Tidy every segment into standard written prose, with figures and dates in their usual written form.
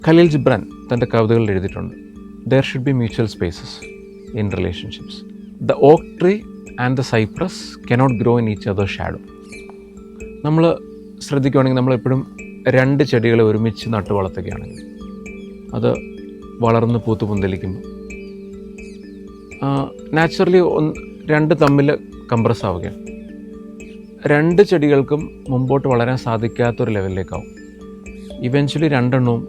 ഖലീൽ ജിബ്രാൻ തൻ്റെ കവിതകളിൽ എഴുതിയിട്ടുണ്ട്, there should be mutual spaces in relationships. The oak tree and the cypress cannot grow in each other shadow. നമ്മൾ ശ്രദ്ധിക്കുകയാണെങ്കിൽ നമ്മളെപ്പോഴും രണ്ട് ചെടികളെ ഒരുമിച്ച് നട്ടു വളർത്തുകയാണെങ്കിൽ അത് വളർന്ന് പൂത്ത് പുന്തലിക്കുമ്പോൾ നാച്ചുറലി രണ്ട് തമ്മിൽ കംപ്രസ് ആവുകയാണ്. രണ്ട് ചെടികൾക്കും മുമ്പോട്ട് വളരാൻ സാധിക്കാത്തൊരു ലെവലിലേക്കാവും. ഇവൻച്വലി രണ്ടെണ്ണവും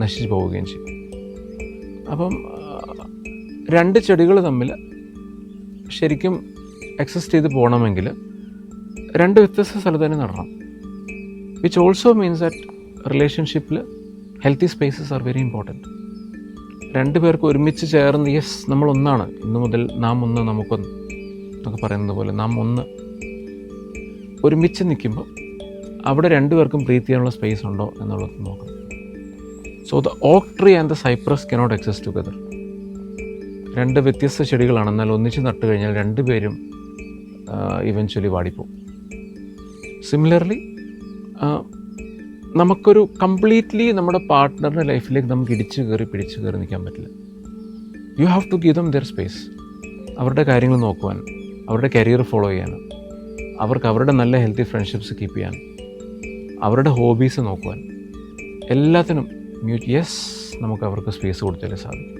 നശിച്ചു പോവുകയും ചെയ്യും. അപ്പം രണ്ട് ചെടികൾ തമ്മിൽ ശരിക്കും എക്സിസ്റ്റ് ചെയ്ത് പോകണമെങ്കിൽ രണ്ട് വ്യത്യസ്ത സ്ഥലത്ത് തന്നെ നടണം. വിച്ച് ഓൾസോ മീൻസ് ദാറ്റ് റിലേഷൻഷിപ്പിൽ healthy spaces are very important. രണ്ട് പേർക്ക് ഒരുമിച്ച് ചേർന്ന് യെസ് നമ്മളൊന്നാണ്, ഇന്നു മുതൽ നാം ഒന്ന് നമുക്കൊന്ന് എന്നൊക്കെ പറയുന്നത് പോലെ നാം ഒന്ന് ഒരുമിച്ച് നിൽക്കുമ്പോൾ അവിടെ രണ്ടുപേർക്കും ബ്രീത്ത് ചെയ്യാനുള്ള സ്പേസ് ഉണ്ടോ എന്നുള്ളത് നോക്കണം. So the oak tree and the cypress cannot exist together. രണ്ട് വ്യത്യസ്ത ചെടികളാണ്, എന്നാൽ ഒന്നിച്ച് നട്ട് കഴിഞ്ഞാൽ രണ്ടുപേരും ഇവൻച്വലി വാടിപ്പോവും. സിമിലർലി നമുക്കൊരു കംപ്ലീറ്റ്ലി നമ്മുടെ പാർട്ട്ണറിൻ്റെ ലൈഫിലേക്ക് നമുക്ക് പിടിച്ചു കയറി നിൽക്കാൻ പറ്റില്ല. You have to give them their space. അവരുടെ കാര്യങ്ങൾ നോക്കുവാൻ, അവരുടെ കരിയർ ഫോളോ ചെയ്യാൻ, അവർക്ക് അവരുടെ നല്ല ഹെൽത്തി ഫ്രണ്ട്ഷിപ്സ് കീപ്പ് ചെയ്യാൻ, അവരുടെ ഹോബീസ് നോക്കുവാൻ, എല്ലാത്തിനും യെസ് നമുക്ക് അവർക്ക് സ്പേസ് കൊടുത്താലേ സാധിക്കും.